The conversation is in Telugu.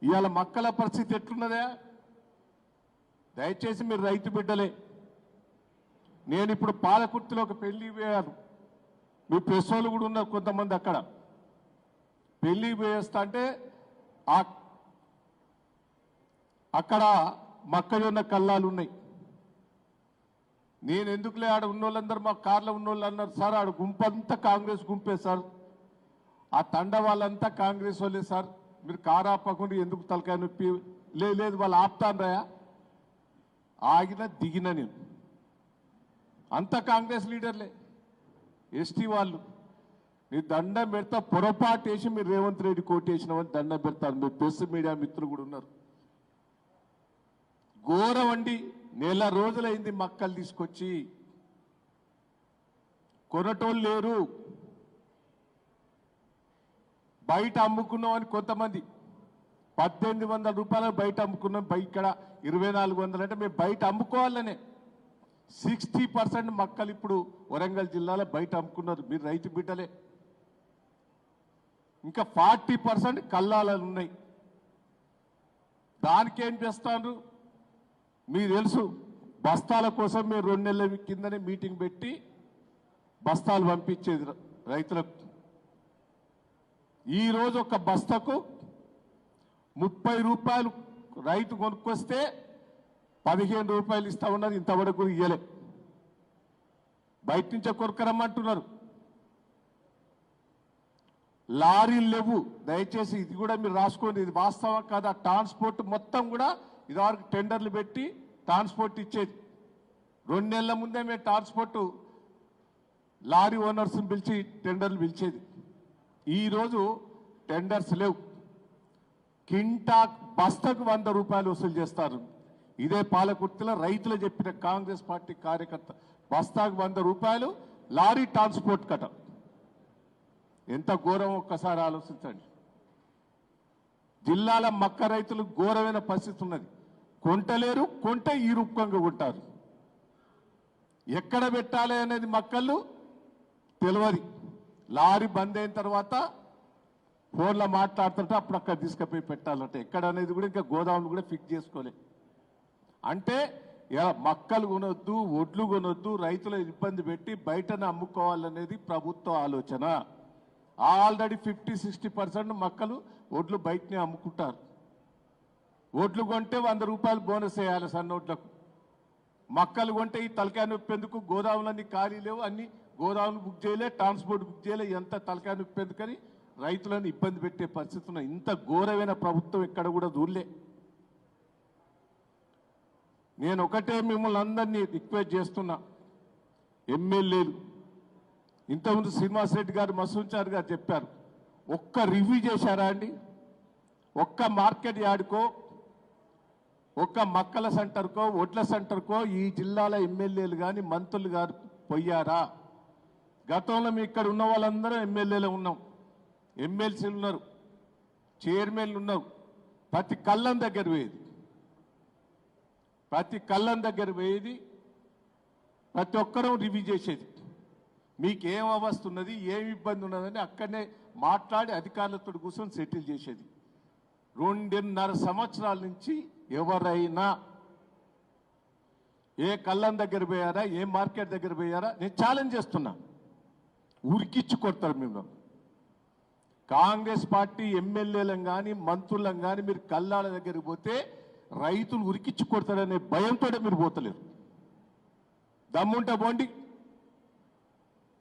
ఇవాళ మక్కల పరిస్థితి ఎట్లున్నదా? దయచేసి మీరు రైతు బిడ్డలే. నేను ఇప్పుడు పాలకుర్తిలో ఒక పెళ్లి పోయాను. మీ ప్రెస్ వాళ్ళు కూడా ఉన్నారు కొంతమంది అక్కడ. పెళ్లి పోయేస్తా అంటే అక్కడ మొక్కజొన్న కల్లాలు ఉన్నాయి. నేను ఎందుకులే, ఆడ ఉన్నోళ్ళందరూ మా కార్లో ఉన్నోళ్ళు అన్నారు, సార్ ఆడ గుంపంతా కాంగ్రెస్ గుంపే సార్, ఆ తండ వాళ్ళంతా కాంగ్రెస్ వాళ్ళే సార్, మీరు కారు ఆపకుండా ఎందుకు తలకాయ నొప్పి? లేదు వాళ్ళు ఆపుతాన్రయా? ఆగిన దిగిన నేను అంతా కాంగ్రెస్ లీడర్లే, ఎస్టీ వాళ్ళు. మీరు దండం పెడతా, పొరపాటు వేసి మీరు రేవంత్ రెడ్డి కోటేసినామని దండం పెడతారు. మీరు ప్రెస్ మీడియా మిత్రులు కూడా ఉన్నారు. ఘోరం అండి. నెల రోజులైంది మక్కలు తీసుకొచ్చి, కొనటోళ్ళు లేరు. బయట అమ్ముకున్నాం అని కొంతమంది 1800 రూపాయలు బయట అమ్ముకున్నాం, ఇక్కడ 2400 అంటే మేము బయట అమ్ముకోవాలనే 60% మక్కలు ఇప్పుడు వరంగల్ జిల్లాలో బయట అమ్ముకున్నారు. మీరు రైతు బిడ్డలే. ఇంకా 40% కల్లాలు ఉన్నాయి. దానికేం చేస్తాను మీకు తెలుసు. బస్తాల కోసం మీరు 2 నెలల కిందనే మీటింగ్ పెట్టి బస్తాలు పంపించేది రైతులకు. ఈరోజు ఒక బస్తకు 30 రూపాయలు రైతు కొనుక్కొస్తే 15 రూపాయలు ఇస్తా ఉన్నారు. ఇంతవరకు ఇయ్యలే. బయట నుంచే కొనుక్కరమ్మంటున్నారు. లారీలు లేవు. దయచేసి ఇది కూడా మీరు రాసుకోండి. ఇది వాస్తవం కాదా? ట్రాన్స్పోర్ట్ మొత్తం కూడా ఇదివరకు టెండర్లు పెట్టి ట్రాన్స్పోర్ట్ ఇచ్చేది. 2 నెలల ముందే మేము ట్రాన్స్పోర్ట్ లారీ ఓనర్స్ని పిలిచి టెండర్లు పిలిచేది. ఈరోజు టెండర్స్ లేవు. కింటా బస్తకు 100 రూపాయలు వసూలు చేస్తారు. ఇదే పాలకుర్తిలో రైతులు చెప్పిన కాంగ్రెస్ పార్టీ కార్యకర్త, బస్తాకు 100 రూపాయలు, లారీ ట్రాన్స్పోర్ట్ కట. ఎంత ఘోరం ఒక్కసారి ఆలోచించండి. జిల్లాల మక్క రైతులు ఘోరమైన పరిస్థితి ఉన్నది. కొంటలేరు, కొంటే ఈ రూపంగా కొంటారు. ఎక్కడ పెట్టాలి అనేది మక్కళ్ళు తెలియదు. లారీ బంద్ అయిన తర్వాత ఫోన్లో మాట్లాడుతుంటే అప్పుడు అక్కడ తీసుకుపోయి పెట్టాలంటే ఎక్కడ అనేది కూడా ఇంకా గోదాములు కూడా ఫిక్స్ చేసుకోలే. అంటే మక్కలు కొనొద్దు, ఒడ్లు కొనొద్దు, రైతుల ఇబ్బంది పెట్టి బయటనే అమ్ముకోవాలనేది ప్రభుత్వ ఆలోచన. ఆల్రెడీ 50-60% మక్కలు ఒడ్లు బయటనే అమ్ముకుంటారు. ఒడ్లు కొంటే 100 రూపాయలు బోనస్ వేయాలి సన్నోడ్లకు. మక్కలు కొంటే ఈ తలకాయ నొప్పి ఎందుకు? గోదాములన్నీ ఖాళీ లేవు, అన్ని గోదాములు బుక్ చేయలే, ట్రాన్స్పోర్ట్ బుక్ చేయలే. ఎంత తలకాయ నొప్పి ఎందుకని రైతులను ఇబ్బంది పెట్టే పరిస్థితి ఉన్నాయి. ఇంత ఘోరమైన ప్రభుత్వం ఎక్కడ కూడా దూరలే. నేను ఒకటే మిమ్మల్ని అందరినీ రిక్వెస్ట్ చేస్తున్నా, ఎమ్మెల్యేలు, ఇంతకుముందు శ్రీనివాసరెడ్డి గారు, మసూంచార్ గారు చెప్పారు, ఒక్క రివ్యూ చేశారా అండి? ఒక్క మార్కెట్ యార్డ్కో, ఒక్క మక్కల సెంటర్కో, ఒడ్ల సెంటర్కో ఈ జిల్లాల ఎమ్మెల్యేలు కానీ మంత్రులు గారు పోయారా? గతంలో మీ ఇక్కడ ఉన్న వాళ్ళందరూ ఎమ్మెల్యేలు ఉన్నాం, ఎమ్మెల్సీలు ఉన్నారు, చైర్మన్లు ఉన్నారు. ప్రతి కళ్ళం దగ్గర పోయేది, ప్రతి కళ్ళం దగ్గర పోయేది, ప్రతి ఒక్కరూ రివ్యూ చేసేది. మీకేం అవస్థ ఉన్నది, ఏం ఇబ్బంది ఉన్నదని అక్కడనే మాట్లాడి అధికారులతో కూర్చొని సెటిల్ చేసేది. 2.5 సంవత్సరాల నుంచి ఎవరైనా ఏ కళ్ళం దగ్గర పోయారా, ఏ మార్కెట్ దగ్గర పోయారా? నేను ఛాలెంజ్ చేస్తున్నా, ఉరికిచ్చి కొడతారు మిమ్మల్ని. కాంగ్రెస్ పార్టీ ఎమ్మెల్యేలను కానీ మంత్రులను కానీ మీరు కళ్ళాల దగ్గరికి పోతే రైతులు ఉరికిచ్చి కొడతారనే భయంతో మీరు పోతలేరు. దమ్ముంటే పోండి.